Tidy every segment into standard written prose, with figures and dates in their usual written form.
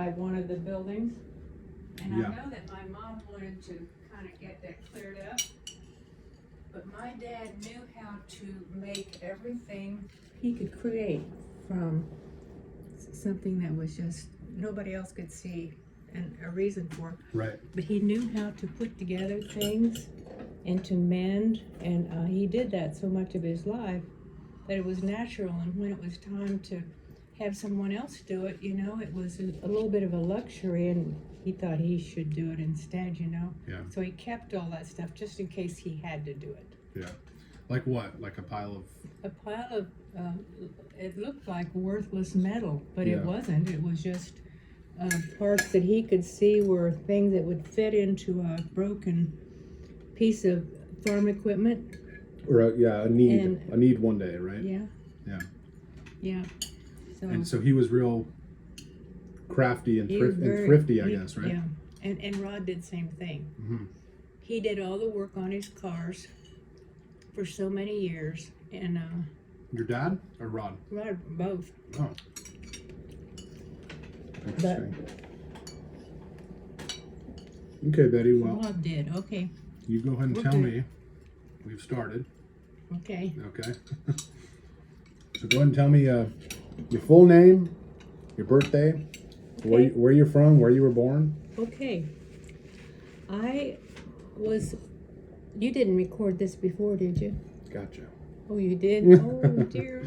occupied one of the buildings. And Yeah. I know that my mom wanted to kind of get that cleared up. But my dad knew how to make everything he could create from something that was just nobody else could see and a reason for. Right. But he knew how to put together things and to mend, and he did that so much of his life that it was natural. And when it was time to have someone else do it, you know, it was a little bit of a luxury, and he thought he should do it instead, you know. Yeah. So he kept all that stuff just in case he had to do it. Yeah. Like what? Like a pile of... A pile of, it looked like worthless metal, but Yeah. it wasn't. It was just parts that he could see were things that would fit into a broken piece of farm equipment. Or a need. And- A need one day, right? Yeah. Yeah. Yeah. So And so he was real crafty and, he was and thrifty, I he- guess, right? Yeah. And Rod did the same thing. Mm-hmm. He did all the work on his cars for so many years, and Your dad or Rod? Rod both. Oh. Interesting. Okay, Betty, well, Rod did. Okay. you go ahead and We're tell good. me. We've started. Okay. Okay. So go ahead and tell me your full name, your birthday, where you're from, where you were born. Okay. You didn't record this before, did you? Gotcha. Oh, you did? Oh, dear.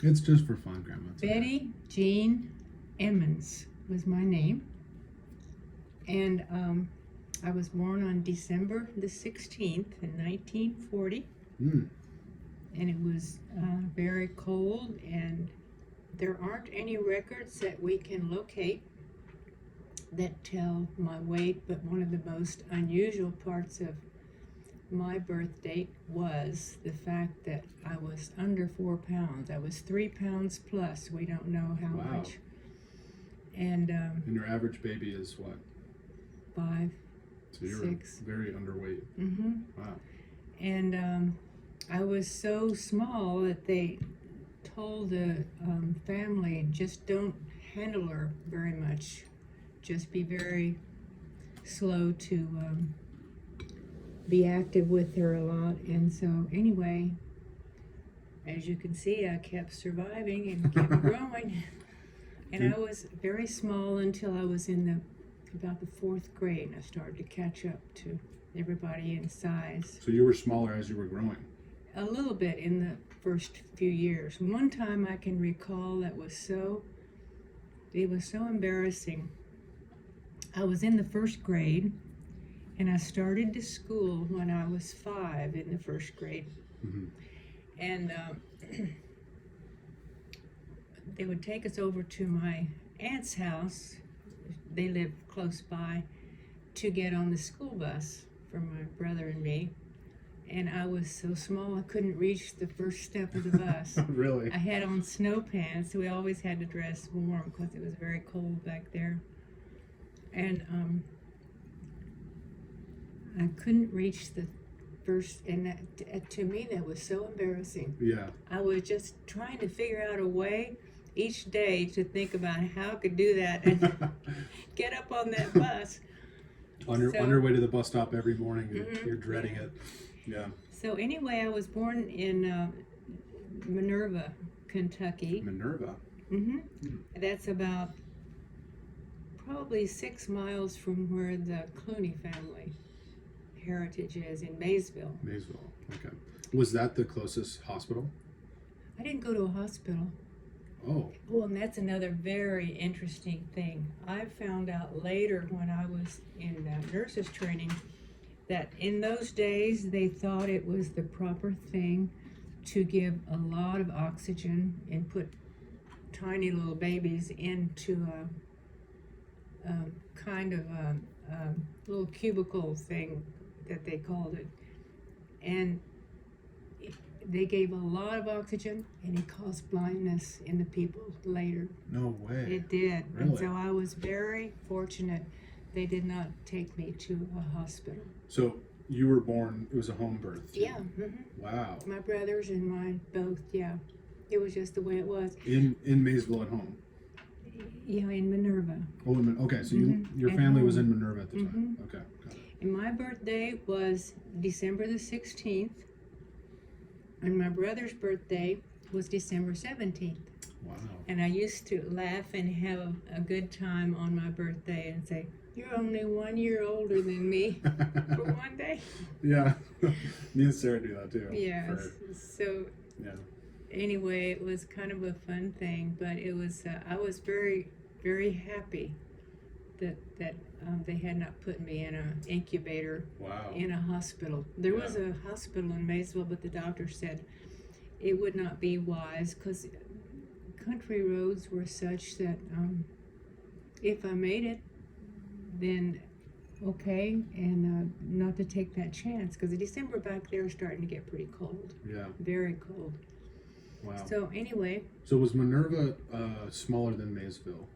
It's just for fun, Grandma. It's okay. Betty Jean Emmons was my name. And I was born on December the 16th in 1940. Mm. And it was very cold, and there aren't any records that we can locate that tell my weight, but one of the most unusual parts of my birth date was the fact that I was under 4 pounds. I was 3 pounds plus. We don't know how Wow. much. And And your average baby is what? 5. So you're 6. very underweight. Mm-hmm. Wow. And I was so small that they told the family, just don't handle her very much. Just be very slow to be active with her a lot. And so anyway, as you can see, I kept surviving and kept growing. And I was very small until I was in about the 4th grade, and I started to catch up to everybody in size. So you were smaller as you were growing. A little bit in the first few years. One time I can recall it was so embarrassing. I was in the 1st grade, and I started to school when I was 5 in the 1st grade. Mm-hmm. And they would take us over to my aunt's house. They lived close by, to get on the school bus for my brother and me. And I was so small I couldn't reach the first step of the bus. Really? I had on snow pants, so we always had to dress warm because it was very cold back there. And I couldn't reach the first, and that, to me that was so embarrassing. Yeah. I was just trying to figure out a way each day to think about how I could do that and get up on that bus. On your way to the bus stop every morning, you're dreading it. Yeah. So anyway, I was born in Minerva, Kentucky. Minerva. Mm-hmm. That's about probably 6 miles from where the Clooney family heritage is in Maysville. Maysville. Okay. Was that the closest hospital? I didn't go to a hospital. Oh. Well, and that's another very interesting thing. I found out later when I was in nurses training that in those days they thought it was the proper thing to give a lot of oxygen and put tiny little babies into a kind of a little cubicle thing that they called it. And they gave a lot of oxygen, and it caused blindness in the people later. No way. It did. Really? And so I was very fortunate they did not take me to a hospital. So you were born, it was a home birth? Yeah. Mm-hmm. Wow. My brothers and mine both, yeah. It was just the way it was. In Maysville at home? Yeah, in Minerva. Oh, okay. So your At family was home. in Minerva at the time. Okay. Got it. And my birthday was December the 16th, and my brother's birthday was December 17th. Wow. And I used to laugh and have a good time on my birthday and say, "You're only 1 year older than me for one day." Yeah. Me and Sarah do that too. Yes. So Yeah. anyway, it was kind of a fun thing, but it was I was very, very happy that they had not put me in an incubator Wow. in a hospital. There was a hospital in Maysville, but the doctor said it would not be wise because country roads were such that if I made it, then okay, and not to take that chance because December back there is starting to get pretty cold. Yeah. Very cold. Wow. So anyway, So was Minerva smaller than Maysville?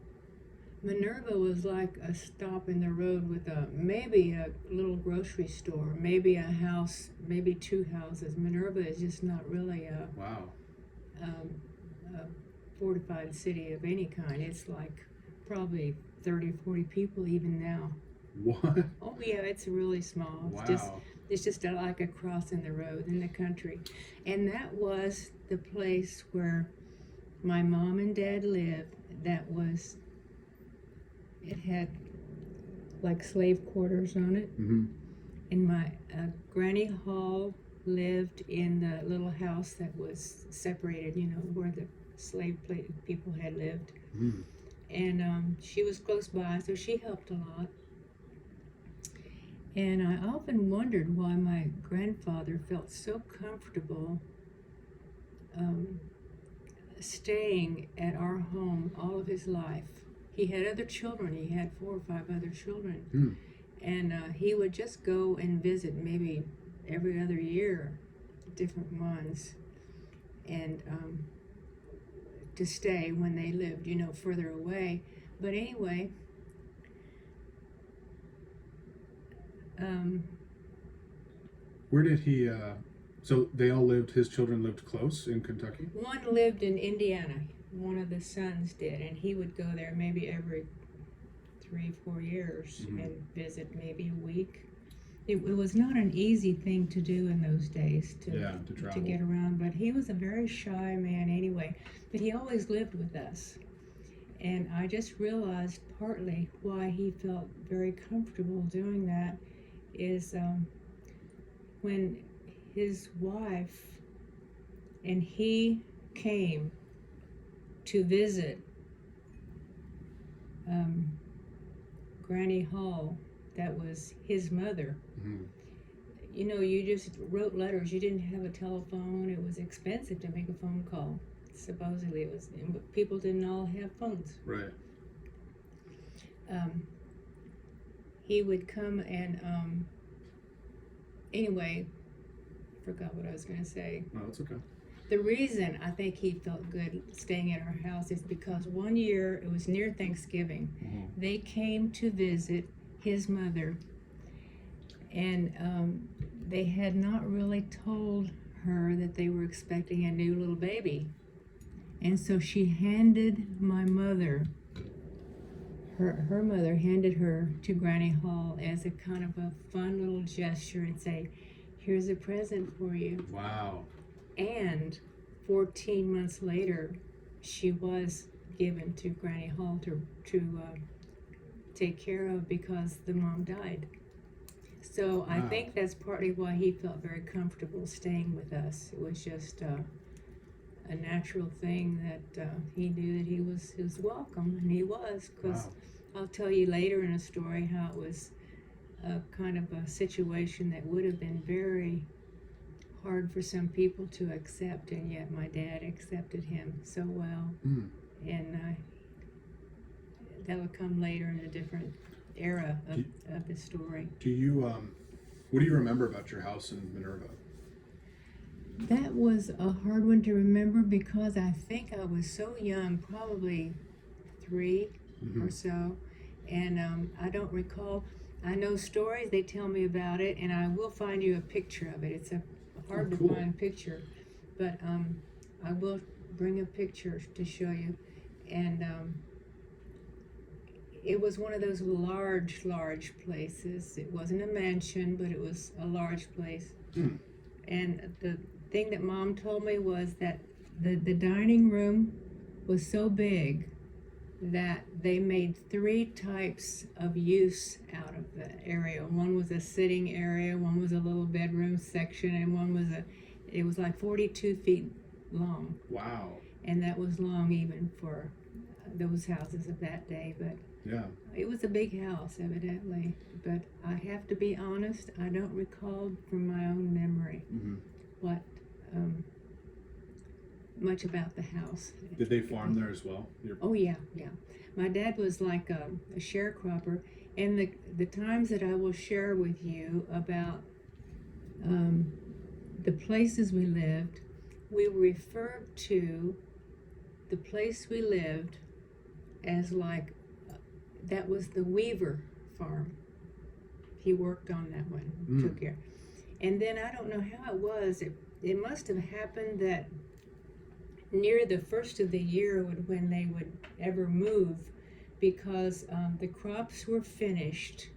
Minerva was like a stop in the road with maybe a little grocery store, maybe a house, maybe two houses. Minerva is just not really a fortified city of any kind. It's like probably 30, 40 people even now. What? Oh yeah, it's really small. Wow. It's just like a cross in the road in the country. And that was the place where my mom and dad lived. It had like slave quarters on it. Mm-hmm. And my Granny Hall lived in the little house that was separated, where the slave people had lived. Mm. And she was close by, so she helped a lot. And I often wondered why my grandfather felt so comfortable staying at our home all of his life. He had other children. He had 4 or 5 other children. Mm. And he would just go and visit maybe every other year, different ones, and to stay when they lived, further away. But anyway, where did he? So they all lived. His children lived close in Kentucky. one lived in Indiana. One of the sons did, and he would go there maybe every 3-4 years and visit maybe a week. It was not an easy thing to do in those days to travel. to get around, but he was a very shy man anyway. But he always lived with us, and I just realized partly why he felt very comfortable doing that is when his wife and he came to visit Granny Hall, that was his mother. Mm-hmm. You just wrote letters. You didn't have a telephone. It was expensive to make a phone call. Supposedly it was, but people didn't all have phones. Right. He would come and anyway, forgot what I was going to say. No, that's okay. The reason I think he felt good staying at our house is because one year, it was near Thanksgiving, they came to visit his mother, and they had not really told her that they were expecting a new little baby. And so she handed my mother, her mother handed her to Granny Hall as a kind of a fun little gesture and say, "Here's a present for you." Wow. And 14 months later, she was given to Granny Hall to take care of because the mom died. So I think that's partly why he felt very comfortable staying with us. It was just a natural thing that he knew that he was welcome, and he was, because I'll tell you later in a story how it was a kind of a situation that would have been very hard for some people to accept, and yet my dad accepted him so well. And that'll come later in a different era of the story. Do you what do you remember about your house in Minerva? That was a hard one to remember because I think I was so young, probably 3 or so, and I don't recall. I know stories, they tell me about it, and I will find you a picture of it. It's a hard to find picture, but I will bring a picture to show you. And it was one of those large places. It wasn't a mansion, but it was a large place. Hmm. And the thing that Mom told me was that the dining room was so big that they made 3 types of use out of the area. One was a sitting area, one was a little bedroom section, and one was it was like 42 feet long. Wow. And that was long even for those houses of that day, but Yeah. it was a big house evidently. But I have to be honest, I don't recall from my own memory Mm-hmm. what much about the house. Did they farm there as well? Oh yeah. My dad was like a sharecropper, and the times that I will share with you about the places we lived, we referred to the place we lived as like that was the Weaver farm. He worked on that one, took care. And then I don't know how it was. It must have happened that near the first of the year when they would ever move, because the crops were finished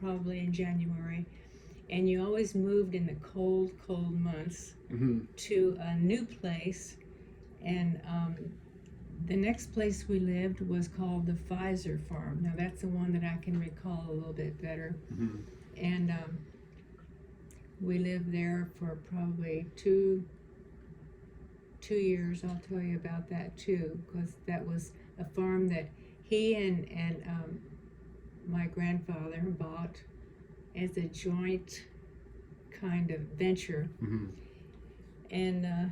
probably in January, and you always moved in the cold months to a new place. And the next place we lived was called the Pfizer farm. Now that's the one that I can recall a little bit better. And we lived there for probably two years. I'll tell you about that too, because that was a farm that he and my grandfather bought as a joint kind of venture. And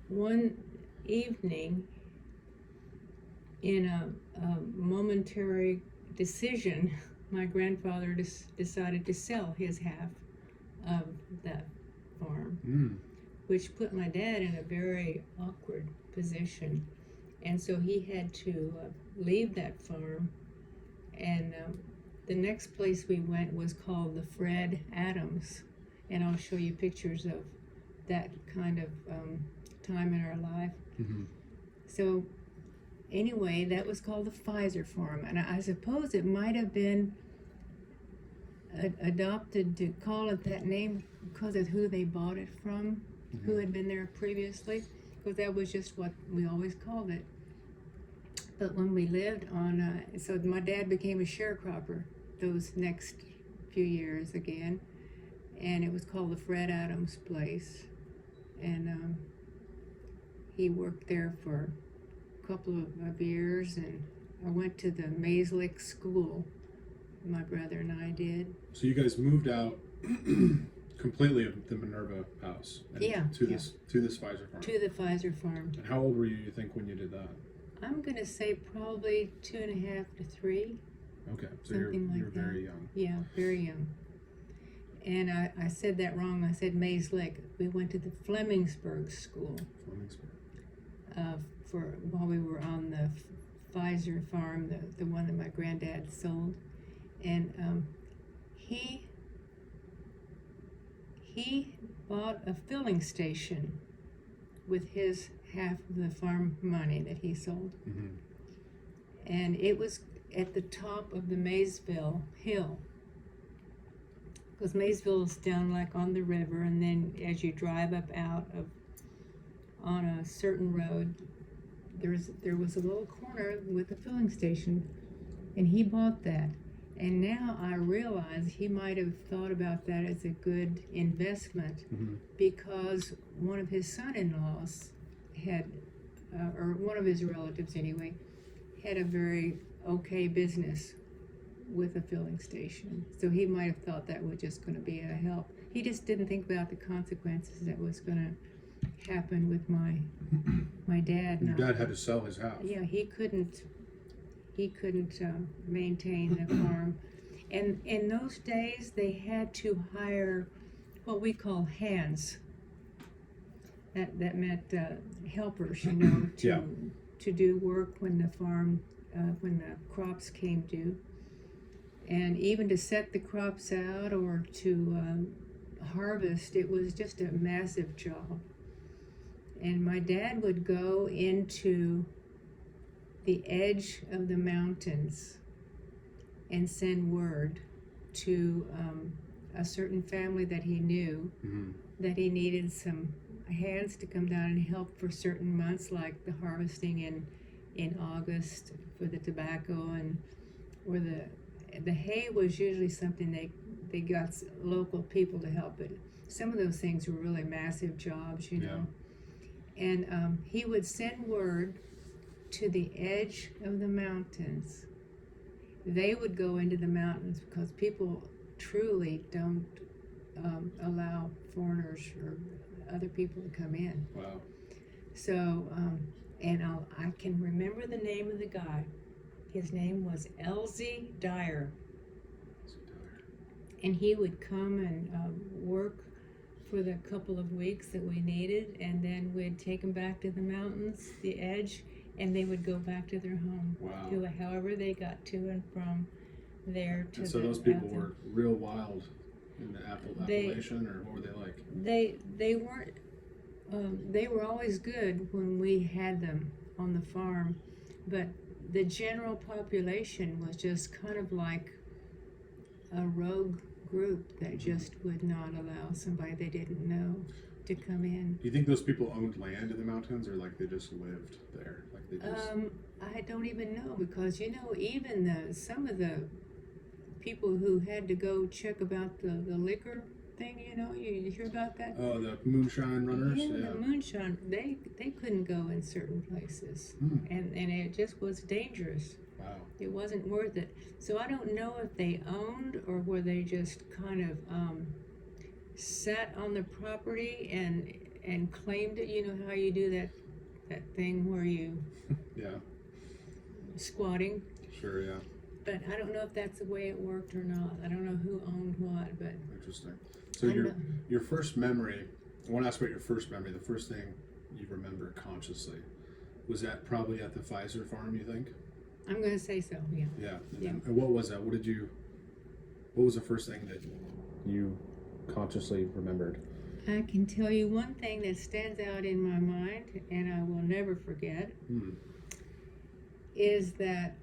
one evening, in a momentary decision, my grandfather decided to sell his half of that farm, which put my dad in a very awkward position. And so he had to leave that farm, and the next place we went was called the Fred Adams, and I'll show you pictures of that kind of time in our life. So anyway, that was called the Pfizer farm, and I suppose it might have been adopted to call it that name because of who they bought it from, who had been there previously, because that was just what we always called it. But when we lived on, so my dad became a sharecropper those next few years again, and it was called the Fred Adams place, and he worked there for a couple of years, and I went to the Maeslick School, my brother and I did. So you guys moved out completely of the Minerva house to this Pfizer farm. To the Pfizer farm. And how old were you think when you did that? I'm gonna say probably 2.5 to 3. Okay, so you're very young. Yeah, very young. And I said that wrong. I said Maeslick. We went to the Flemingsburg School. For while we were on the Pfizer farm, the one that my granddad sold, and he bought a filling station with his half of the farm money that he sold, and it was at the top of the Maysville Hill, because Maysville is down like on the river, and then as you drive up out of on a certain road, there was a little corner with a filling station, and he bought that. And now I realize he might have thought about that as a good investment, because one of his son-in-laws had, or one of his relatives anyway, had a very okay business with a filling station. So he might have thought that was just going to be a help. He just didn't think about the consequences that was going to happen with my dad. Your dad had to sell his house. Yeah, he couldn't maintain the farm. And in those days, they had to hire what we call hands. That meant helpers, to do work when the farm, when the crops came due. And even to set the crops out or to harvest, it was just a massive job. And my dad would go into the edge of the mountains and send word to a certain family that he knew that he needed some hands to come down and help for certain months, like the harvesting in August for the tobacco, and or the hay was usually something they got local people to help it. Some of those things were really massive jobs, you know. And he would send word to the edge of the mountains. They would go into the mountains because people truly don't allow foreigners or other people to come in. Wow. So, and I can remember the name of the guy. His name was Elsie Dyer. And he would come and work for the couple of weeks that we needed, and then we'd take them back to the mountains, the edge, and they would go back to their home. Wow. To however they got to and from there to. And so those people were real wild in the Appalachian, or what were they like? They weren't. They were always good when we had them on the farm, but the general population was just kind of like a rogue group that just would not allow somebody they didn't know to come in. Do you think those people owned land in the mountains, or like they just lived there? Like they just... I don't even know, because you know, even some of the people who had to go check about the liquor thing, you know, you hear about that? Oh, the moonshine runners? Yeah, the moonshine, they couldn't go in certain places, and it just was dangerous. Wow. It wasn't worth it. So I don't know if they owned or were they just kind of sat on the property and claimed it. You know how you do that thing where you squatting. Sure, yeah. But I don't know if that's the way it worked or not. I don't know who owned what, but interesting. So your first memory, I want to ask about your first memory. The first thing you remember consciously, was that probably at the Pfizer farm, you think? I'm going to say so, yeah. Yeah. And what was that? What was the first thing that you consciously remembered? I can tell you one thing that stands out in my mind, and I will never forget, is that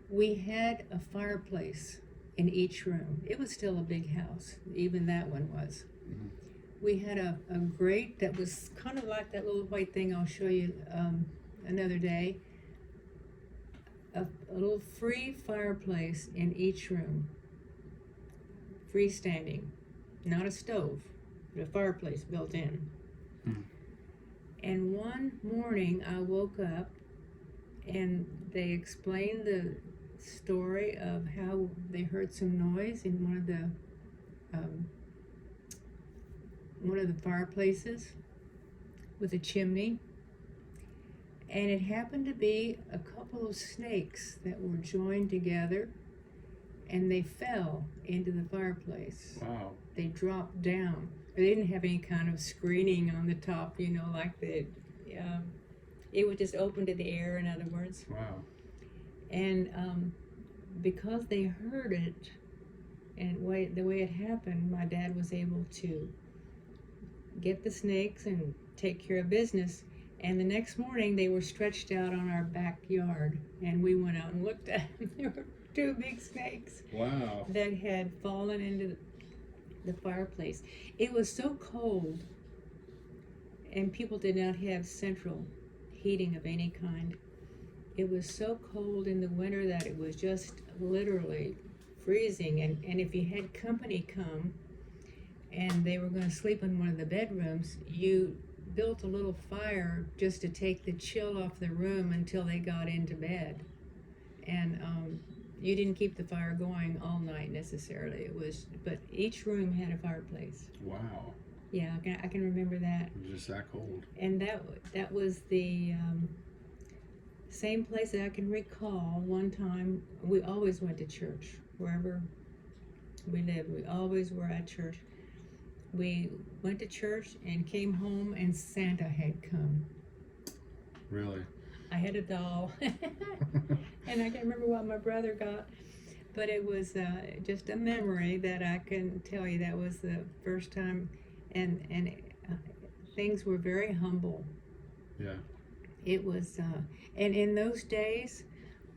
we had a fireplace in each room. It was still a big house, even that one was. We had a grate that was kind of like that little white thing I'll show you another day. A little free fireplace in each room, freestanding, not a stove, but a fireplace built in. And one morning I woke up and they explained the story of how they heard some noise in one of the fireplaces with a chimney. And it happened to be a couple of snakes that were joined together, and they fell into the fireplace. Wow. They dropped down. They didn't have any kind of screening on the top, you know, like it was just open to the air, in other words. Wow. And because they heard it, and the way it happened, my dad was able to get the snakes and take care of business. And the next morning, they were stretched out on our backyard, and we went out and looked at them. There were two big snakes. Wow. That had fallen into the fireplace. It was so cold, and people did not have central heating of any kind. It was so cold in the winter that it was just literally freezing. And if you had company come, and they were going to sleep in one of the bedrooms, you built a little fire just to take the chill off the room until they got into bed. And you didn't keep the fire going all night necessarily. But each room had a fireplace. Wow. Yeah, I can remember that. It was just that cold. And that was the same place that I can recall. One time, we always went to church wherever we lived. We always were at church. We went to church and came home, and Santa had come. Really? I had a doll, and I can't remember what my brother got, but it was just a memory that I can tell you. That was the first time, and things were very humble. Yeah. It was, and in those days,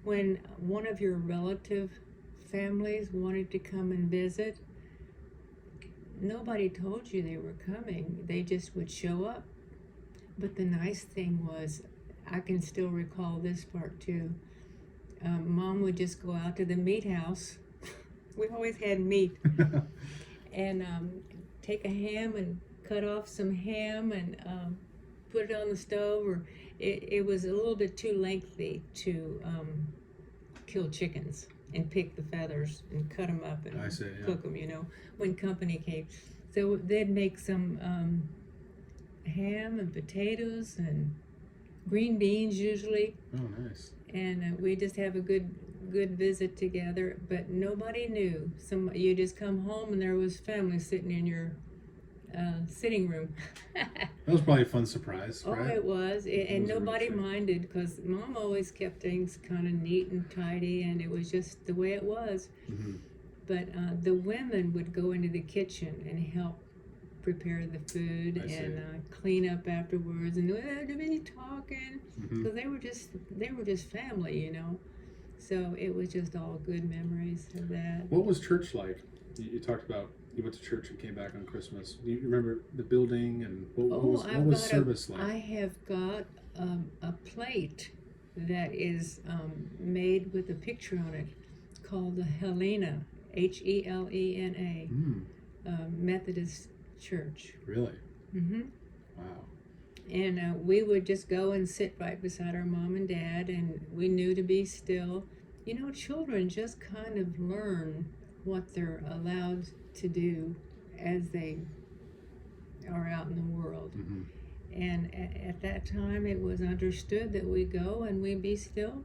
when one of your relative families wanted to come and visit, nobody told you they were coming. They just would show up. But the nice thing was, I can still recall this part too. Mom would just go out to the meat house. We always had meat. And take a ham and cut off some ham and put it on the stove. Or it was a little bit too lengthy to kill chickens and pick the feathers and cut them up and cook them, when company came. So they'd make some ham and potatoes and green beans usually. Oh, nice. And we just have a good visit together, but nobody knew. You just come home and there was family sitting in your sitting room. That was probably a fun surprise, right? Oh, it was. And nobody really minded, because Mom always kept things kind of neat and tidy, and it was just the way it was. Mm-hmm. But the women would go into the kitchen and help prepare the food and clean up afterwards, and they'd be talking, because they were just family, So it was just all good memories of that. What was church like? You talked about you went to church and came back on Christmas. Do you remember the building and what was service like? I have got a plate that is made with a picture on it called the Helena, Helena, Methodist Church. Really? Mm-hmm. Wow. And we would just go and sit right beside our mom and dad, and we knew to be still. Children just kind of learn what they're allowed to do as they are out in the world. Mm-hmm. And at that time, it was understood that we go and we be still.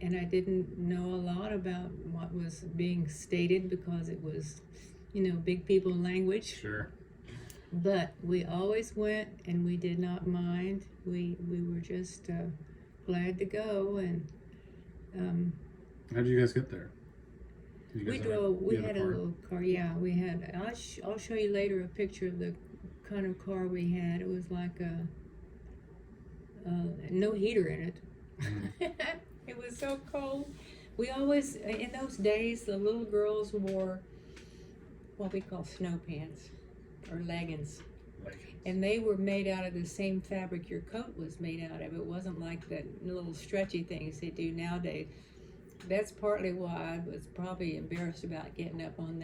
And I didn't know a lot about what was being stated, because it was, big people language. Sure. But we always went, and we did not mind. We were just glad to go. And how did you guys get there? we drove. We had a little car. Yeah, we had. I'll show you later a picture of the kind of car we had. It was like no heater in it. Mm. It was so cold. We always, in those days, the little girls wore what we call snow pants or leggings. And they were made out of the same fabric your coat was made out of. It wasn't like the little stretchy things they do nowadays. That's partly why I was probably embarrassed about getting up on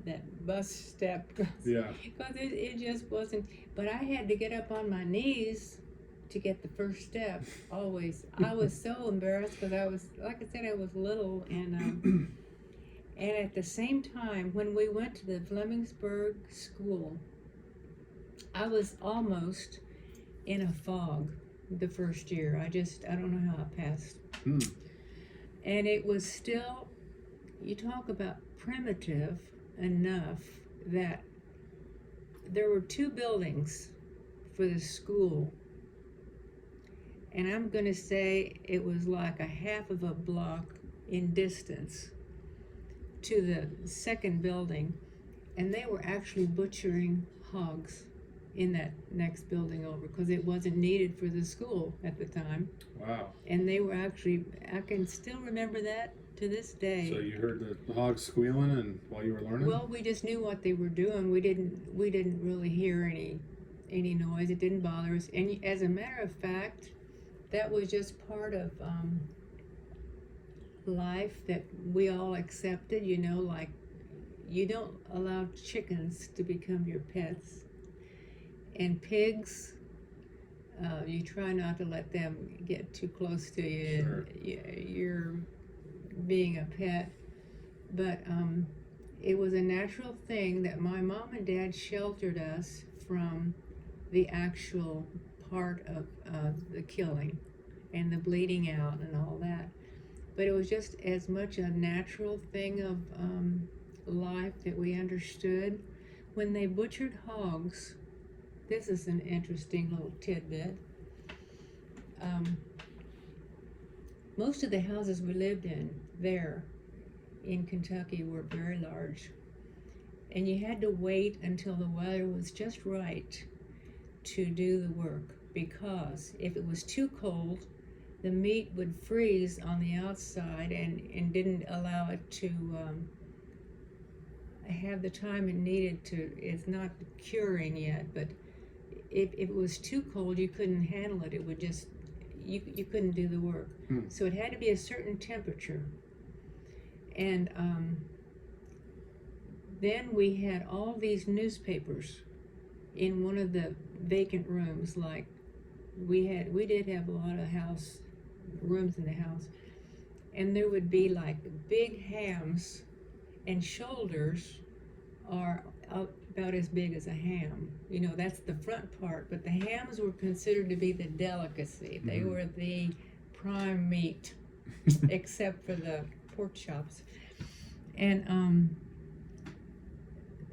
that bus step. Yeah. Because it just wasn't. But I had to get up on my knees to get the first step, always. I was so embarrassed, because I was, like I said, I was little. And at the same time, when we went to the Flemingsburg school, I was almost in a fog the first year. I don't know how I passed. And it was still, you talk about primitive enough that there were 2 buildings for the school. And I'm going to say it was like a half of a block in distance to the second building. And they were actually butchering hogs in that next building over, because it wasn't needed for the school at the time. Wow. And they were actually, I can still remember that to this day. So you heard the hogs squealing and while you were learning? Well, we just knew what they were doing. We didn't really hear any noise. It didn't bother us. And as a matter of fact, that was just part of life that we all accepted, like you don't allow chickens to become your pets. And pigs, you try not to let them get too close to you. Sure. You're being a pet. But it was a natural thing that my mom and dad sheltered us from the actual part of the killing and the bleeding out and all that. But it was just as much a natural thing of life that we understood. When they butchered hogs, this is an interesting little tidbit. Most of the houses we lived in there in Kentucky were very large. And you had to wait until the weather was just right to do the work. because if it was too cold, the meat would freeze on the outside and didn't allow it to have the time it needed to. It's not curing yet, but if it was too cold, you couldn't handle it. It would just, you couldn't do the work. So it had to be a certain temperature. And then we had all these newspapers in one of the vacant rooms. Like we did have a lot of rooms in the house, and there would be like big hams, and shoulders are about as big as a ham. You know, that's the front part, but the hams were considered to be the delicacy. They were the prime meat, except for the pork chops. And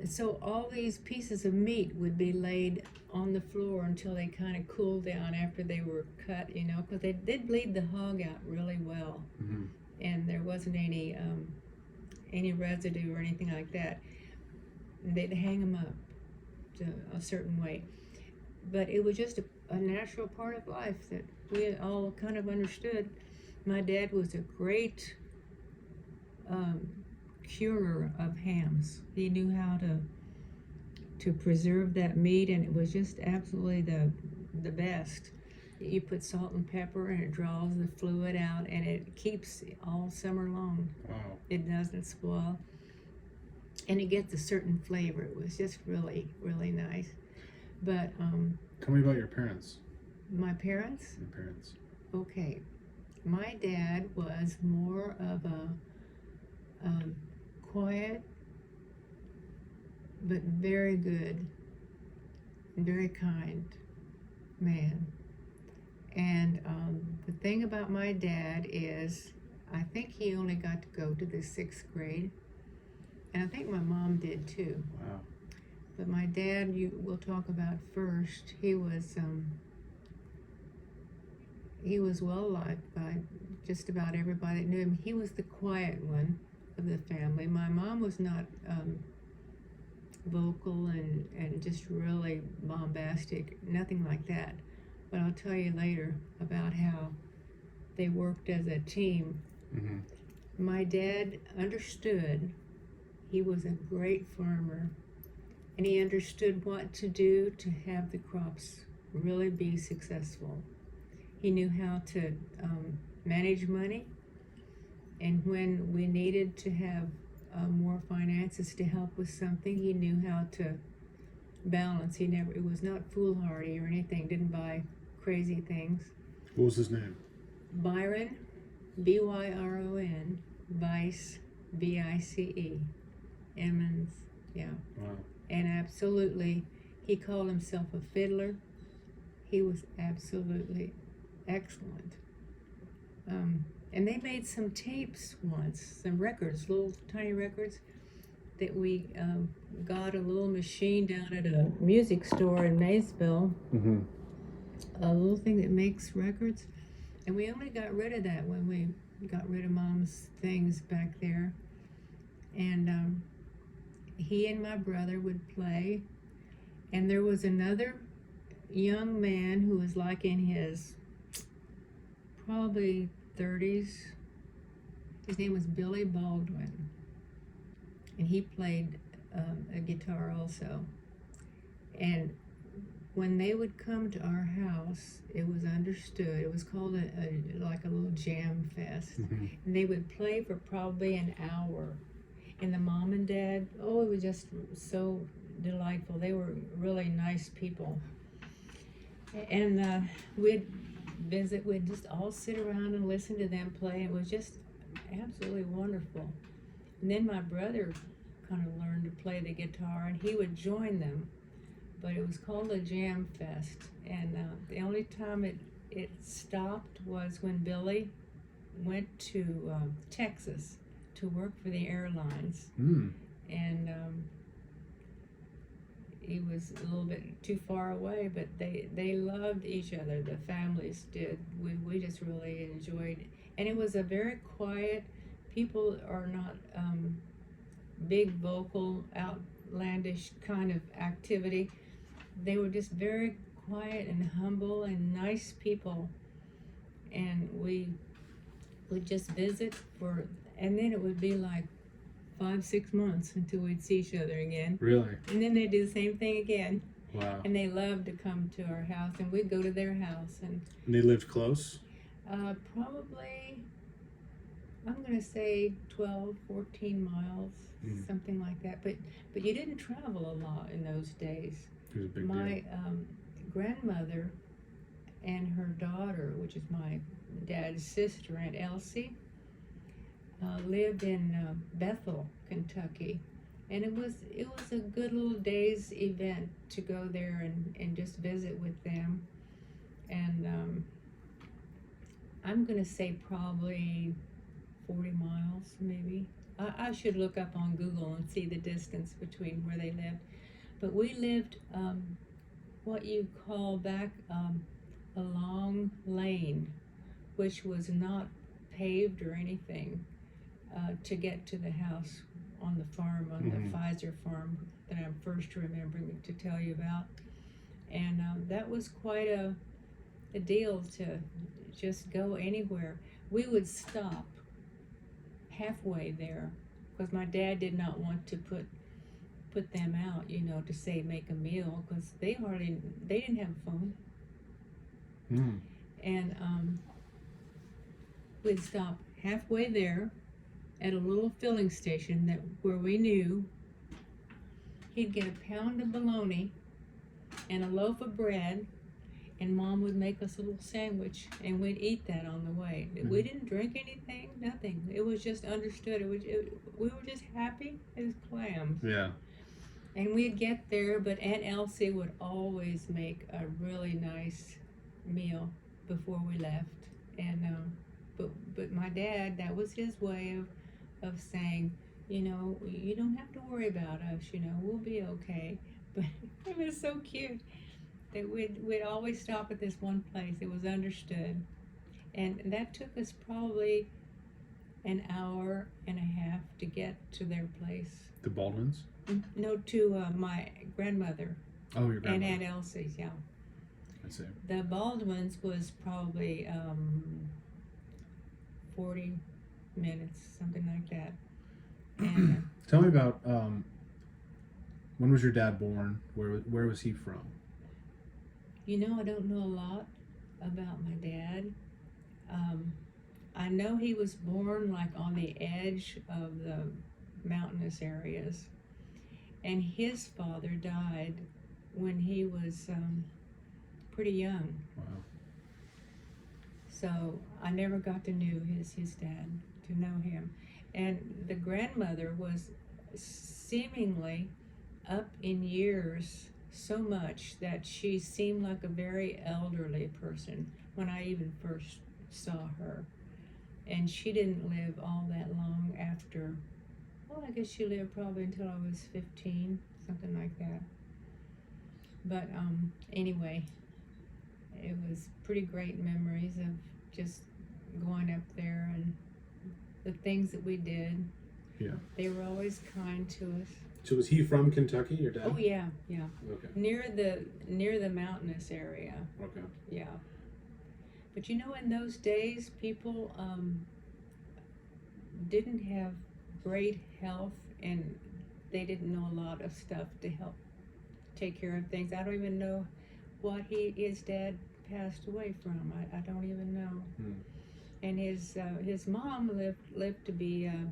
so all these pieces of meat would be laid on the floor until they kind of cooled down after they were cut, you know, because they did bleed the hog out really well. And there wasn't any residue or anything like that. They'd hang them up to a certain way. But it was just a natural part of life that we all kind of understood. My dad was a great curer of hams. He knew how to preserve that meat, and it was just absolutely the best. You put salt and pepper, and it draws the fluid out, and it keeps all summer long. Wow. It doesn't spoil, and it gets a certain flavor. It was just really, really nice. But Tell me about your parents. my parents, Your parents. okay, my dad was more of a quiet but very good, very kind man. And the thing about my dad is, I think he only got to go to the 6th grade, and I think my mom did too. Wow. But my dad, we'll talk about first. He was well liked by just about everybody that knew him. He was the quiet one of the family. My mom was not vocal and just really bombastic, nothing like that. But I'll tell you later about how they worked as a team. My dad understood. He was a great farmer, and he understood what to do to have the crops really be successful. He knew how to manage money, and when we needed to have more finances to help with something, he knew how to balance. It was not foolhardy or anything, didn't buy crazy things. What was his name? Byron, Byron, Vice, Vice, Emmons, yeah. Wow. And absolutely, he called himself a fiddler. He was absolutely excellent. And they made some tapes once, some records, little tiny records, that we got a little machine down at a music store in Maysville, a little thing that makes records. And we only got rid of that when we got rid of Mom's things back there. And he and my brother would play. And there was another young man who was like in his probably 30s. His name was Billy Baldwin. And he played a guitar also. And when they would come to our house, it was understood. It was called like a little jam fest. And they would play for probably an hour. And the mom and dad, it was just so delightful. They were really nice people. And we'd visit, we'd just all sit around and listen to them play. It was just absolutely wonderful. And then my brother kind of learned to play the guitar, and he would join them. But it was called a jam fest. And the only time it stopped was when Billy went to Texas to work for the airlines. And he was a little bit too far away, but they loved each other. The families did. We just really enjoyed it. And it was a very quiet, people are not big vocal, outlandish kind of activity. They were just very quiet and humble and nice people. And we would just visit and then it would be like 5-6 months until we'd see each other again. Really? And then they'd do the same thing again. Wow. And they loved to come to our house, and we'd go to their house. And they lived close? Probably, I'm going to say 12, 14 miles, something like that. But you didn't travel a lot in those days. It was a big My deal. grandmother and her daughter, which is my dad's sister, Aunt Elsie, lived in Bethel, Kentucky. And it was a good little day's event to go there and just visit with them. And I'm going to say probably 40 miles, maybe. I should look up on Google and see the distance between where they lived. But we lived what you call back a long lane, which was not paved or anything, to get to the house on the farm, on the Pfizer farm that I'm first remembering to tell you about. And that was quite a deal to just go anywhere. We would stop halfway there because my dad did not want to put them out, to say make a meal, because they didn't have a phone. And we'd stop halfway there at a little filling station where we knew he'd get a pound of bologna and a loaf of bread, and Mom would make us a little sandwich, and we'd eat that on the way. We didn't drink anything, nothing. It was just understood. We were just happy as clams. Yeah. And we'd get there, but Aunt Elsie would always make a really nice meal before we left. And but my dad, that was his way of saying, you don't have to worry about us, we'll be okay. But it was so cute that we'd always stop at this one place. It was understood. And that took us probably an hour and a half to get to their place. The Baldwins? No, to my grandmother. Oh, your grandmother. And Aunt Elsie's, yeah. I see. The Baldwins was probably 40 minutes, something like that. And tell me about when was your dad born? Where was he from? I don't know a lot about my dad. I know he was born like on the edge of the mountainous areas, and his father died when he was pretty young. Wow. So I never got to know his dad, to know him. And the grandmother was seemingly up in years so much that she seemed like a very elderly person when I even first saw her. And she didn't live all that long after. Well, I guess she lived probably until I was 15, something like that. But anyway, it was pretty great memories of just going up there and the things that we did. Yeah. They were always kind to us. So was he from Kentucky, your dad? Oh yeah. Okay. Near the mountainous area. Okay. Yeah. But in those days, people didn't have great health, and they didn't know a lot of stuff to help take care of things. I don't even know what his dad passed away from. I don't even know. And his mom lived to be a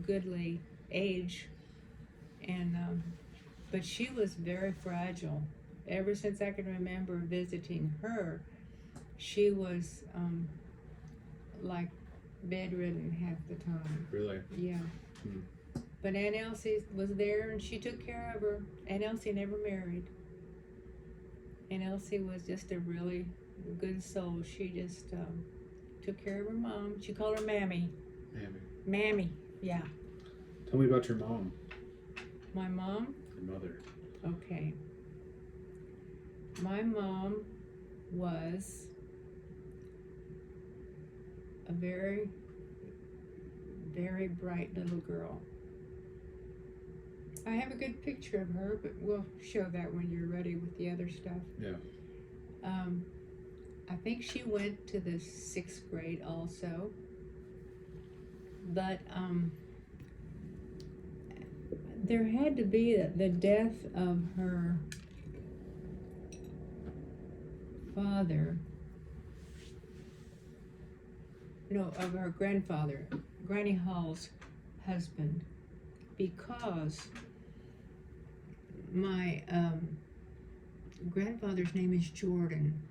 goodly age, and but she was very fragile. Ever since I can remember visiting her, she was like bedridden half the time. Really? Yeah. But Aunt Elsie was there, and she took care of her. Aunt Elsie never married. Aunt Elsie was just a really good soul. She just took care of her mom. She called her Mammy. Mammy, yeah. Tell me about your mom. My mom? Your mother. Okay. My mom was a very, very bright little girl. I have a good picture of her, but we'll show that when you're ready with the other stuff. Yeah. I think she went to the 6th grade also, but there had to be the death of her father, no, of her grandfather, Granny Hall's husband, because my grandfather's name is Jordan,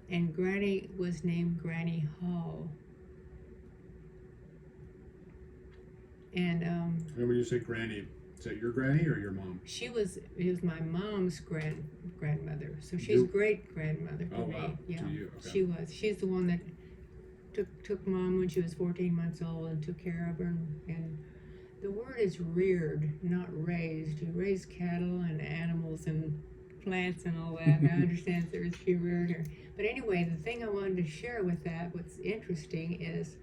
and Granny was named Granny Hall. And And when you say granny, is that your granny or your mom? it was my mom's grandmother, so she's great grandmother to Oh, me. wow. Yeah, To you, okay. she's the one that took mom when she was 14 months old and took care of her. And the word is reared, not raised. You raise cattle and animals and plants and all that. And I understand that she reared her. But anyway, the thing I wanted to share with that, what's interesting is,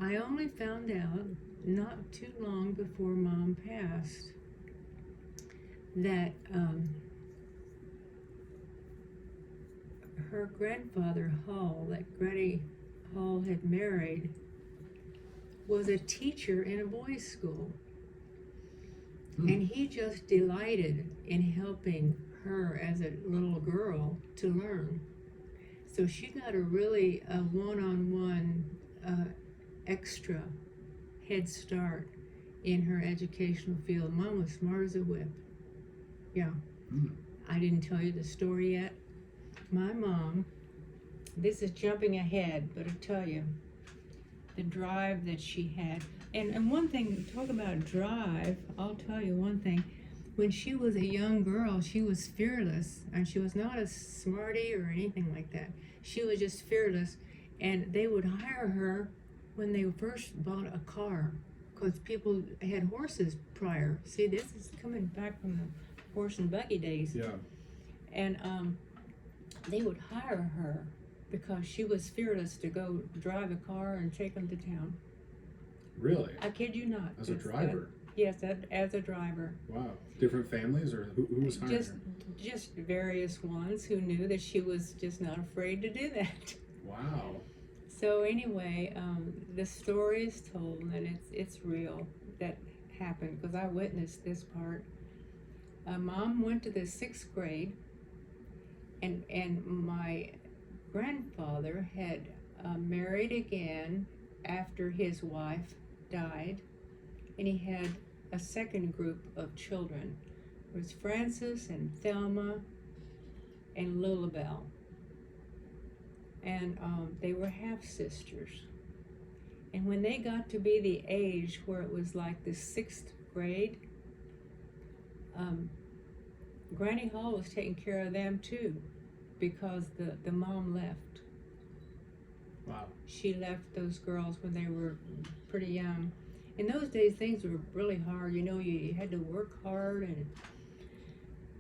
I only found out not too long before mom passed that her grandfather Hall, that Granny Hall had married, was a teacher in a boys' school. And he just delighted in helping her as a little girl to learn. So she got a really one-on-one extra head start in her educational field. Mom was smart as a whip. Yeah. I didn't tell you the story yet. My mom, this is jumping ahead, but I'll tell you, the drive that she had. And one thing, talk about drive, I'll tell you one thing. When she was a young girl, she was fearless, and she was not a smarty or anything like that. She was just fearless, and they would hire her when they first bought a car, because people had horses prior. See, this is coming back from the horse and buggy days. Yeah. And they would hire her because she was fearless to go drive a car and take them to town. Really? I kid you not. As a driver? Yes, as a driver. Wow. Different families, or who was hiring her? Just various ones who knew that she was just not afraid to do that. Wow. So anyway, the story is told, and it's real, that happened, because I witnessed this part. Mom went to the 6th grade, and my grandfather had married again after his wife died, and he had a second group of children. It was Frances and Thelma and Lulabelle. And they were half-sisters. And when they got to be the age where it was like the 6th grade, Granny Hall was taking care of them too, because the mom left. Wow. She left those girls when they were pretty young. In those days, things were really hard. You know, you had to work hard, and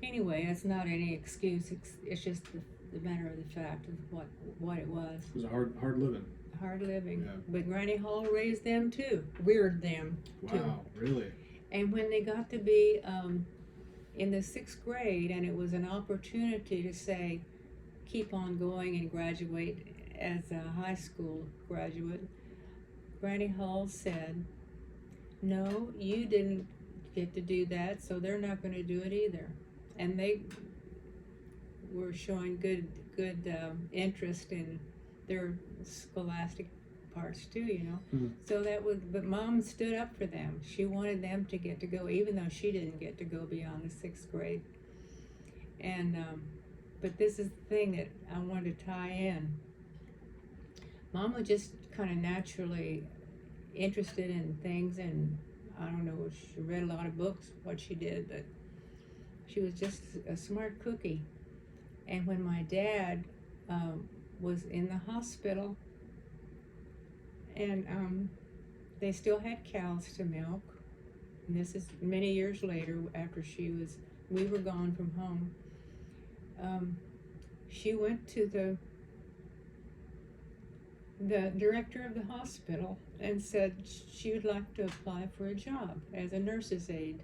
anyway, that's not any excuse. It's just the matter of the fact of what it was. It was a hard living. Hard living. Yeah. But Granny Hall raised them too, reared them too. Wow, really? And when they got to be in the 6th grade, and it was an opportunity to say, keep on going and graduate as a high school graduate, Granny Hall said, no, you didn't get to do that, so they're not going to do it either. And they were showing good interest in their scholastic parts too, you know. Mm-hmm. So but Mom stood up for them. She wanted them to get to go, even though she didn't get to go beyond the 6th grade. And but this is the thing that I wanted to tie in. Mom was just kind of naturally interested in things, and I don't know, she read a lot of books, what she did, but she was just a smart cookie. And when my dad was in the hospital, and they still had cows to milk, and this is many years later after we were gone from home, she went to the director of the hospital and said she would like to apply for a job as a nurse's aide.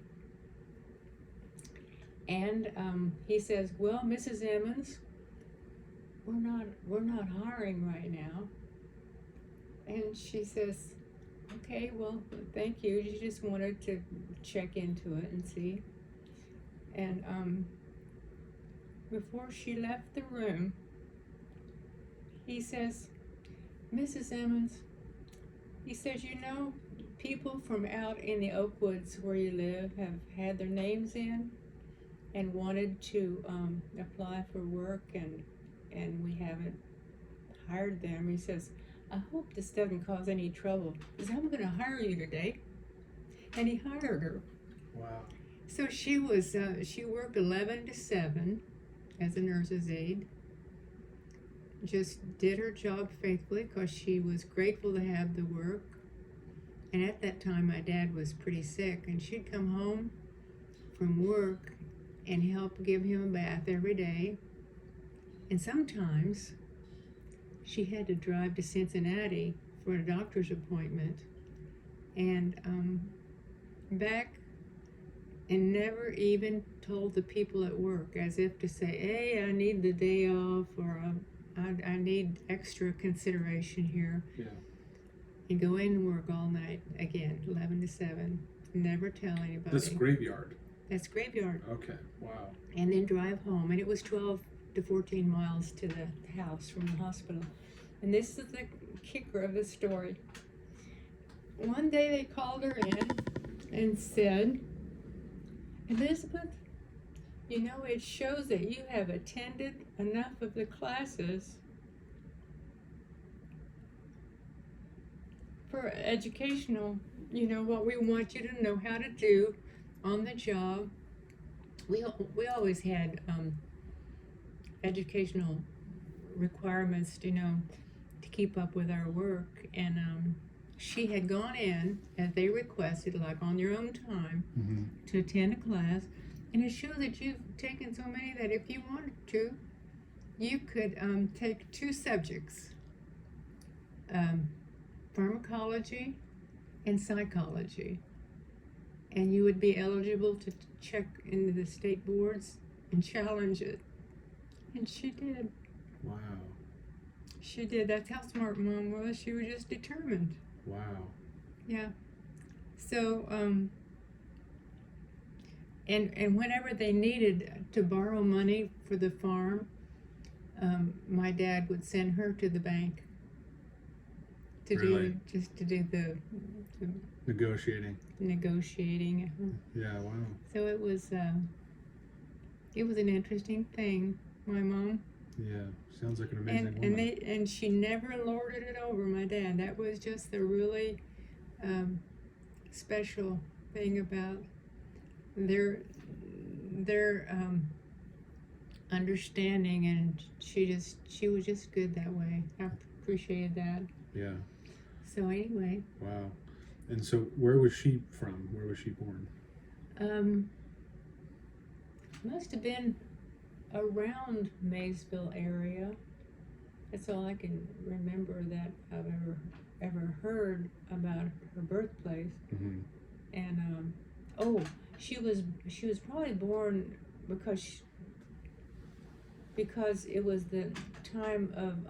And he says, "Well, Mrs. Emmons, we're not hiring right now." And she says, "Okay, well, thank you. She just wanted to check into it and see." And before she left the room, he says, "Mrs. Emmons," he says, "you know, people from out in the Oakwoods where you live have had their names in and wanted to apply for work, and we haven't hired them." He says, "I hope this doesn't cause any trouble, because I'm going to hire you today." And he hired her. Wow. So she worked 11 to 7 as a nurse's aide. Just did her job faithfully because she was grateful to have the work. And at that time, my dad was pretty sick, and she'd come home from work and help give him a bath every day. And sometimes she had to drive to Cincinnati for a doctor's appointment, and back, and never even told the people at work, as if to say, "Hey, I need the day off," or I need extra consideration here. Yeah. And go in and work all night again, 11 to 7. Never tell anybody. That's graveyard. That's graveyard. Okay. Wow. And then drive home. And it was 12 to 14 miles to the house from the hospital. And this is the kicker of the story. One day they called her in and said, "Elizabeth, you know, it shows that you have attended enough of the classes for educational, you know, what we want you to know how to do on the job." We always had educational requirements, you know, to keep up with our work. And she had gone in, as they requested, like on your own time, to attend a class. And it shows that you've taken so many that if you wanted to, you could take 2 subjects, pharmacology and psychology. And you would be eligible to check into the state boards and challenge it. And she did. Wow. She did. That's how smart Mom was. She was just determined. Wow. Yeah. So, and whenever they needed to borrow money for the farm, my dad would send her to the bank to Really? do the Negotiating. negotiating. Yeah. Wow. So it was an interesting thing. My mom. Yeah. Sounds like an amazing And woman. and she never lorded it over my dad. That was just the really special thing about their understanding, and she was just good that way. I appreciated that. Yeah. So anyway, Wow. And so, where was she from? Where was she born? must have been around Maysville area. That's all I can remember that I've ever heard about her birthplace. Mm-hmm. And she was probably born because it was the time of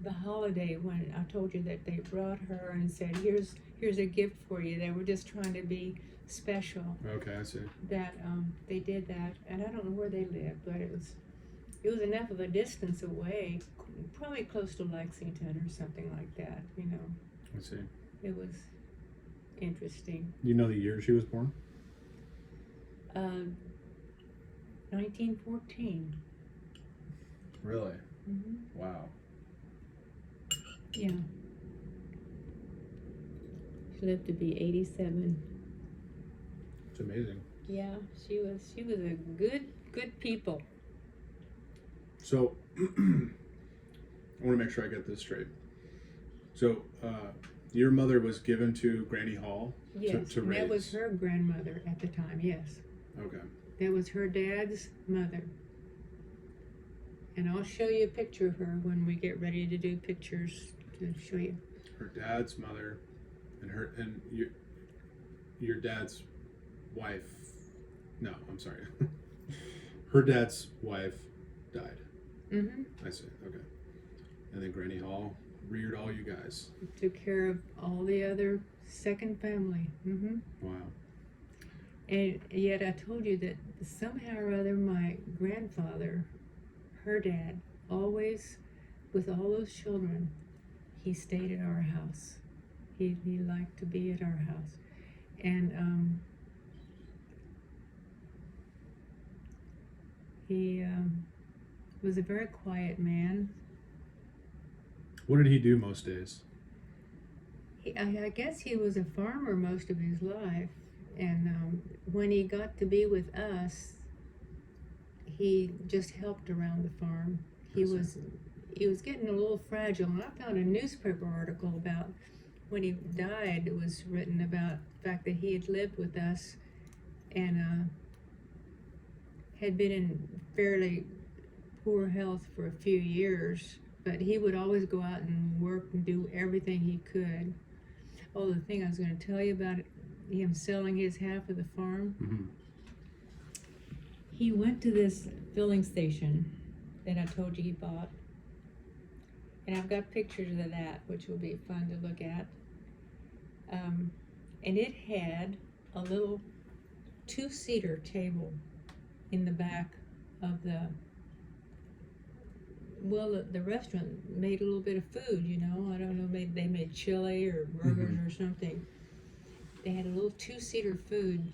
the holiday when I told you that they brought her and said, here's a gift for you. They were just trying to be special. Okay, I see. That they did that, and I don't know where they lived, but it was enough of a distance away, probably close to Lexington or something like that. You know, I see. it was interesting. You know the year she was born? 1914. Really? Mm-hmm. Wow. Yeah. She lived to be 87. It's amazing. Yeah, she was a good people. So, I want to make sure I get this straight. So, your mother was given to Granny Hall Yes, to and raise. that was her grandmother at the time. Yes, Okay. that was her dad's mother. And I'll show you a picture of her when we get ready to do pictures to show you. Her dad's mother, and your dad's wife. No, I'm sorry. Her dad's wife died. Mm-hmm. I see. Okay. And then Granny Hall reared all you guys. Took care of all the other second family. Mm-hmm. Wow. And yet I told you that somehow or other my grandfather, her dad, always, with all those children, he stayed at our house. He liked to be at our house. And he was a very quiet man. What did he do most days? I guess he was a farmer most of his life. And when he got to be with us, he just helped around the farm. He was getting a little fragile. And I found a newspaper article about when he died. It was written about the fact that he had lived with us and had been in fairly poor health for a few years. But he would always go out and work and do everything he could. Oh, the thing I was going to tell you about him selling his half of the farm. Mm-hmm. He went to this filling station that I told you he bought. And I've got pictures of that, which will be fun to look at. And it had a little 2-seater table in the back of the restaurant made a little bit of food, you know. I don't know, maybe they made chili or burgers or something. They had a little 2-seater food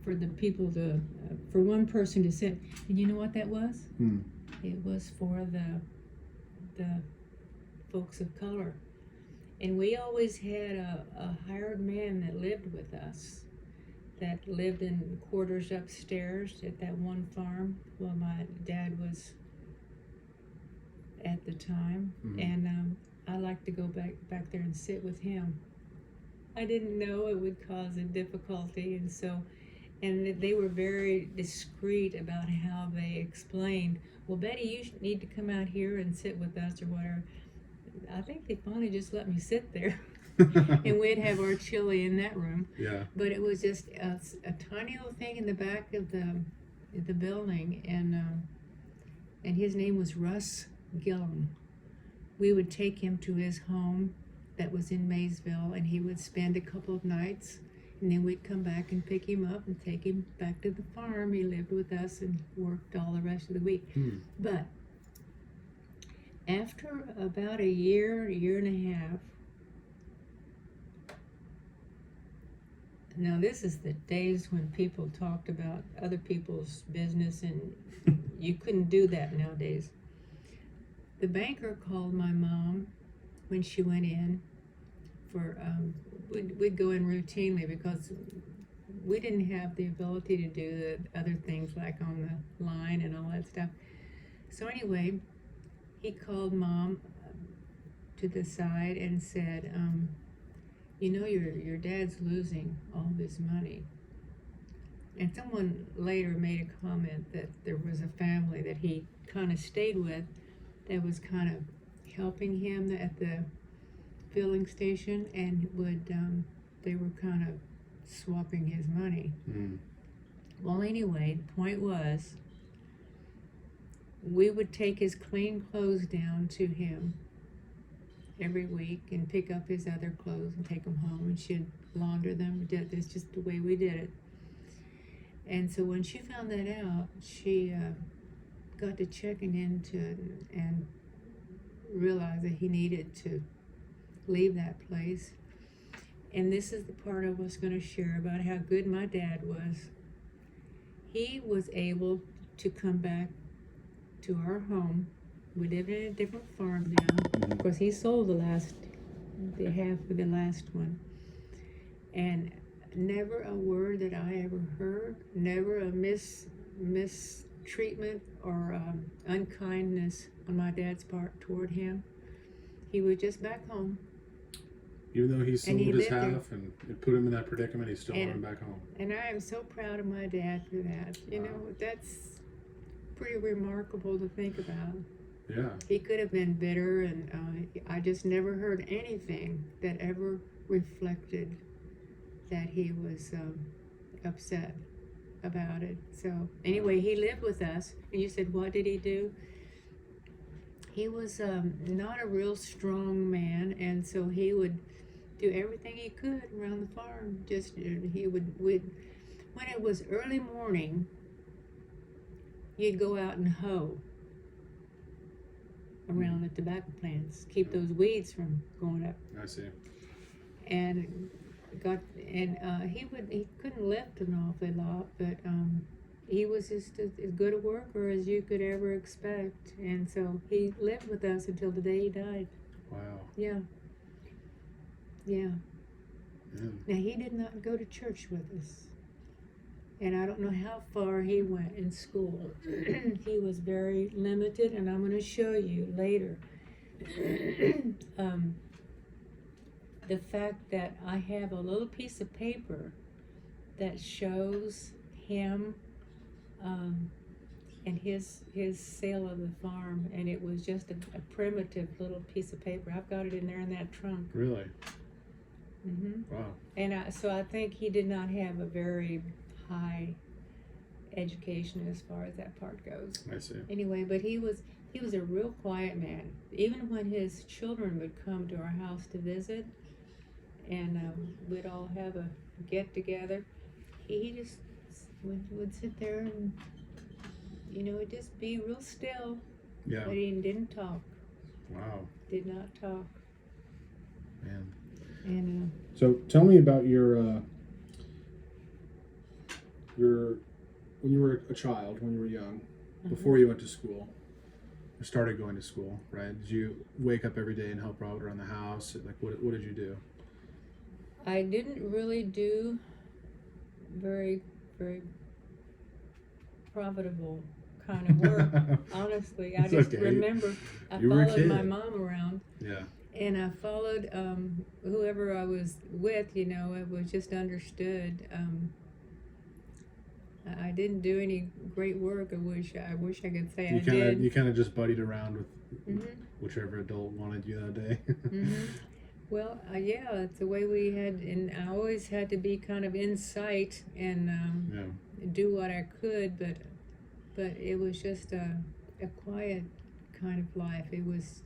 for the people to, for one person to sit. And you know what that was? It was for the folks of color. And we always had a hired man that lived with us, that lived in quarters upstairs at that one farm while my dad was at the time. And I liked to go back there and sit with him. I didn't know it would cause a difficulty, and they were very discreet about how they explained, well, Betty, you need to come out here and sit with us or whatever. I think they finally just let me sit there. And we'd have our chili in that room. Yeah. But it was just a tiny little thing in the back of the building, and his name was Russ Gillum. We would take him to his home that was in Maysville, and he would spend a couple of nights, and then we'd come back and pick him up and take him back to the farm. He lived with us and worked all the rest of the week. But after about a year and a half, now this is the days when people talked about other people's business, and you couldn't do that nowadays. The banker called my mom when she went in for, we'd go in routinely because we didn't have the ability to do the other things like on the line and all that stuff. So anyway, he called Mom to the side and said, you know, your dad's losing all this money. And someone later made a comment that there was a family that he kind of stayed with that was kind of helping him at the filling station, and they were kind of swapping his money. Well, anyway, the point was, we would take his clean clothes down to him every week and pick up his other clothes and take them home, and she'd launder them. That's just the way we did it. And so when she found that out, she got to checking into and realized that he needed to leave that place. And this is the part I was going to share about how good my dad was. He was able to come back to our home. We lived in a different farm now. Of course, he sold the half of the last one. And never a word that I ever heard, never a mistreatment or unkindness on my dad's part toward him. He was just back home. Even though he sold his half there. and it put him in that predicament, he still wanted him back home. And I am so proud of my dad for that. You know, that's pretty remarkable to think about. Yeah. He could have been bitter, and I just never heard anything that ever reflected that he was upset. about it. So anyway, he lived with us, and you said, what did he do? He was not a real strong man, and so he would do everything he could around the farm. Just he would when it was early morning, he'd go out and hoe around the tobacco plants, keep those weeds from going up. I see. And he couldn't lift an awful lot, but he was just as good a worker as you could ever expect. And so he lived with us until the day he died. Wow. Yeah. Yeah. Yeah. Now, he did not go to church with us. And I don't know how far he went in school. He was very limited, and I'm going to show you later. The fact that I have a little piece of paper that shows him and his sale of the farm, and it was just a primitive little piece of paper. I've got it in there in that trunk. Really? Mm-hmm. Wow. And so I think he did not have a very high education as far as that part goes. I see. Anyway, but he was a real quiet man. Even when his children would come to our house to visit, and we'd all have a get together, he just would sit there and he'd just be real still. Yeah. But he didn't talk. Wow. Did not talk. Man. And So tell me about your when you were a child, when you were young, before you went to school, or started going to school, right? Did you wake up every day and help out around the house? Like, what did you do? I didn't really do very, very profitable kind of work. Honestly, I just remember I followed my mom around. Yeah. And I followed whoever I was with. It was just understood. I didn't do any great work. I wish I could say I did. You kind of just buddied around with whichever adult wanted you that day. Well, yeah, it's the way we had, and I always had to be kind of in sight and do what I could, but it was just a quiet kind of life. It was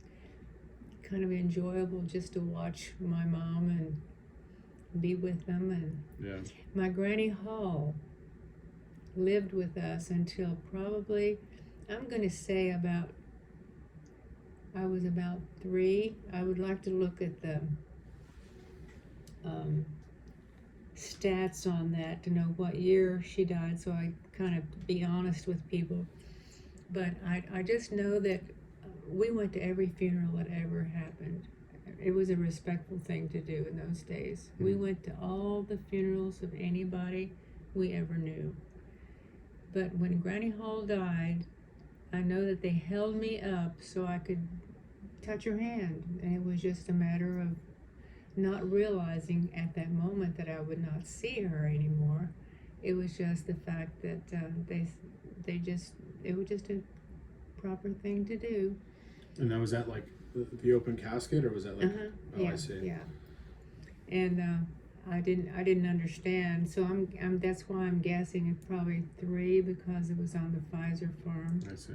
kind of enjoyable just to watch my mom and be with them. And my Granny Hall lived with us until probably, I'm going to say I was about 3. I would like to look at the stats on that to know what year she died, so I kind of be honest with people. But I just know that we went to every funeral that ever happened. It was a respectful thing to do in those days. We went to all the funerals of anybody we ever knew. But when Granny Hall died, I know that they held me up so I could touch her hand, and it was just a matter of not realizing at that moment that I would not see her anymore. It was just the fact that it was just a proper thing to do. And now, was that like the open casket, or was that like? Yeah, I see. Yeah. And I didn't understand, so that's why I'm guessing it's probably 3 because it was on the Pfizer farm. I see.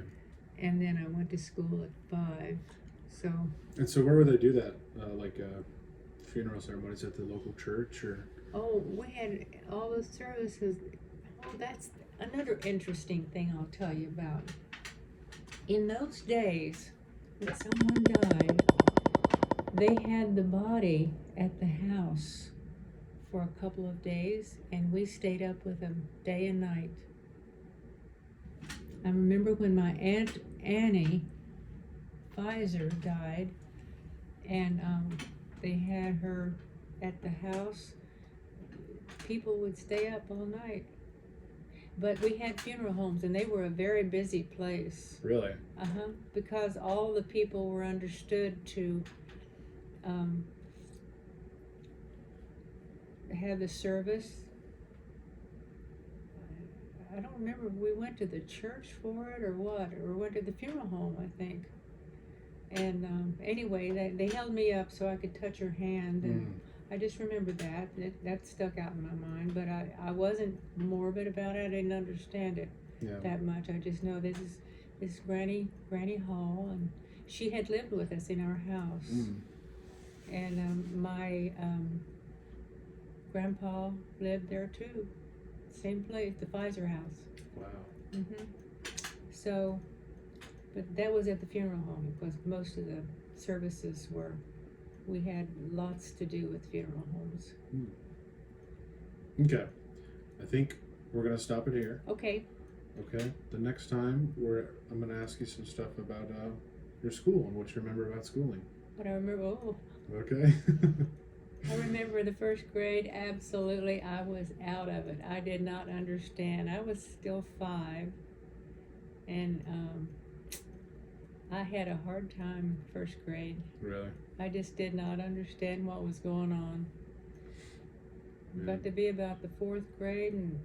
And then I went to school at 5. So. And so, where would they do that? Funeral ceremonies at the local church, or? Oh, we had all the services. Oh, that's another interesting thing I'll tell you about. In those days, when someone died, they had the body at the house for a couple of days, and we stayed up with them day and night. I remember when my Aunt Annie Pfizer died, and they had her at the house. People would stay up all night. But we had funeral homes, and they were a very busy place. Really? Because all the people were understood to have the service. I don't remember if we went to the church for it or what, or went to the funeral home, I think. And anyway, they held me up so I could touch her hand, and I just remembered that. That stuck out in my mind, but I wasn't morbid about it. I didn't understand it Yeah. that much. I just know this is Granny Hall, and she had lived with us in our house. Mm. And my grandpa lived there too. Same place, the Pfizer house. Wow. So, but that was at the funeral home because most of the services we had lots to do with funeral homes. Okay. I think we're gonna stop it here. Okay. Okay. The next time I'm gonna ask you some stuff about your school and what you remember about schooling. But I remember, Okay. I remember the first grade, absolutely, I was out of it. I did not understand. I was still 5, and I had a hard time first grade. Really? I just did not understand what was going on. Yeah. Got to be about the 4th grade and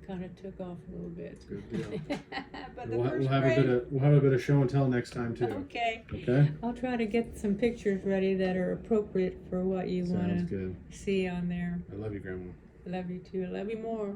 kind of took off a little bit. Good deal. But we'll the first have grade, we'll have a bit of show and tell next time too. okay. Okay. I'll try to get some pictures ready that are appropriate for what you want Sounds to good. see on there. I love you, Grandma. Love you too. Love you more.